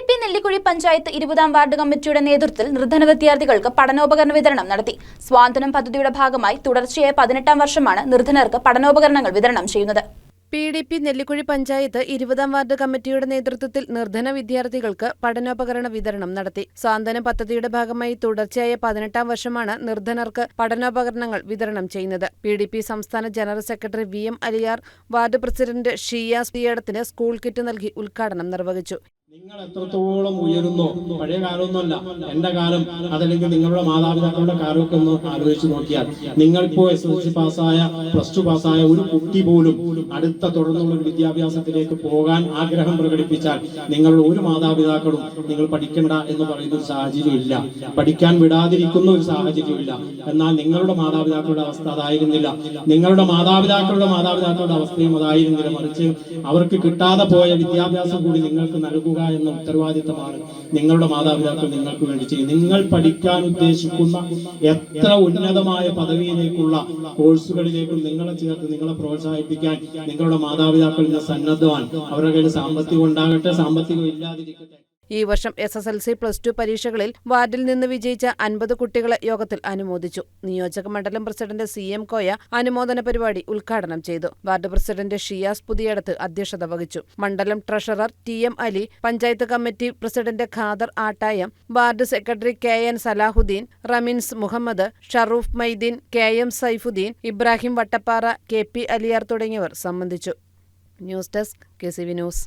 PDP Nellikuzhi panchayat 20ാം ward കമ്മിറ്റിയുടെ നേതൃത്വത്തിൽ നിർധന വിദ്യാർത്ഥികൾക്ക് പഠനോപകരണ വിതരണം നടത്തി. സ്വാതന്ത്ര്യം പദ്ധതിയുടെ ഭാഗമായി തുടർച്ചയായ 18ാം വർഷമാണ് നിർധനർക്ക് പഠനോപകരണങ്ങൾ വിതരണം ചെയ്യുന്നത്. PDP നെല്ലിക്കുഴി പഞ്ചായത്ത് 20ാം വാർഡ് കമ്മിറ്റിയുടെ നേതൃത്വത്തിൽ നിർധന വിദ്യാർത്ഥികൾക്ക് പഠനോപകരണ വിതരണം നടത്തി. സ്വാതന്ത്ര്യം പദ്ധതിയുടെ ഭാഗമായി തുടർച്ചയായ 18ാം വർഷമാണ് നിർധനർക്ക് പഠനോപകരണങ്ങൾ വിതരണം ചെയ്യുന്നത്. PDP സംസ്ഥാന general secretary VM Aliyar ward president Shiyas പിയടത്തിന് സ്കൂൾ കിറ്റ് നൽകി ഉദ്ഘാടനം നിർവഹിച്ചു. നിങ്ങൾ എത്രത്തോളം ഉയരുന്നോ, പഴയ കാലമൊന്നുമല്ല, എന്റെ കാലം അതല്ലെങ്കിൽ നിങ്ങളുടെ മാതാപിതാക്കളുടെ കാലമൊക്കെ ഒന്ന് ആലോചിച്ച് നോക്കിയാൽ നിങ്ങളിപ്പോ SSLC പാസ്സായ +2 പാസ്സായ ഒരു കുട്ടി പോലും അടുത്ത തുടർന്നുള്ള ഒരു വിദ്യാഭ്യാസത്തിലേക്ക് പോകാൻ ആഗ്രഹം പ്രകടിപ്പിച്ചാൽ നിങ്ങളുടെ ഒരു മാതാപിതാക്കളും നിങ്ങൾ പഠിക്കണ്ട എന്ന് പറയുന്ന ഒരു സാഹചര്യം ഇല്ല, പഠിക്കാൻ വിടാതിരിക്കുന്ന ഒരു സാഹചര്യം ഇല്ല. എന്നാൽ നിങ്ങളുടെ മാതാപിതാക്കളുടെ അവസ്ഥ അതായിരുന്നില്ല, നിങ്ങളുടെ മാതാപിതാക്കളുടെ അവസ്ഥയും അതായിരുന്നില്ല. മറിച്ച് അവർക്ക് കിട്ടാതെ പോയ വിദ്യാഭ്യാസം കൂടി നിങ്ങൾക്ക് നൽകുക എന്ന ഉത്തരവാദിത്തമാണ് നിങ്ങളുടെ മാതാപിതാക്കൾ നിങ്ങൾക്ക് വേണ്ടി ചെയ്യും. നിങ്ങൾ പഠിക്കാൻ ഉദ്ദേശിക്കുന്ന എത്ര ഉന്നതമായ പദവിയിലേക്കുള്ള കോഴ്സുകളിലേക്കും നിങ്ങളെ ചേർത്ത് നിങ്ങളെ പ്രോത്സാഹിപ്പിക്കാൻ നിങ്ങളുടെ മാതാപിതാക്കൾ ഇന്ന് സന്നദ്ധമാണ്. അവരുടെ കയ്യിൽ സാമ്പത്തികം ഉണ്ടാകട്ടെ, സാമ്പത്തികം ഇല്ലാതിരിക്കട്ടെ. ഈ വർഷം SSLC +2 പരീക്ഷകളിൽ വാർഡിൽ നിന്ന് വിജയിച്ച 50 കുട്ടികളെ യോഗത്തിൽ അനുമോദിച്ചു. നിയോജക മണ്ഡലം പ്രസിഡന്റ് CM കോയ അനുമോദന പരിപാടി ഉദ്ഘാടനം ചെയ്തു. വാർഡ് പ്രസിഡന്റ് ഷിയാസ് പുതിയടത്ത് അധ്യക്ഷത വഹിച്ചു. മണ്ഡലം treasurer TM Ali, panchayat committee president Khader Attayam, ward secretary KN Salahuddin, Ramins Muhammad, Sharoof Maideen, KM Saifuddin, Ibrahim Vattappara, KP Aliyar തുടങ്ങിയവർ സംബന്ധിച്ചു. News desk KCV news.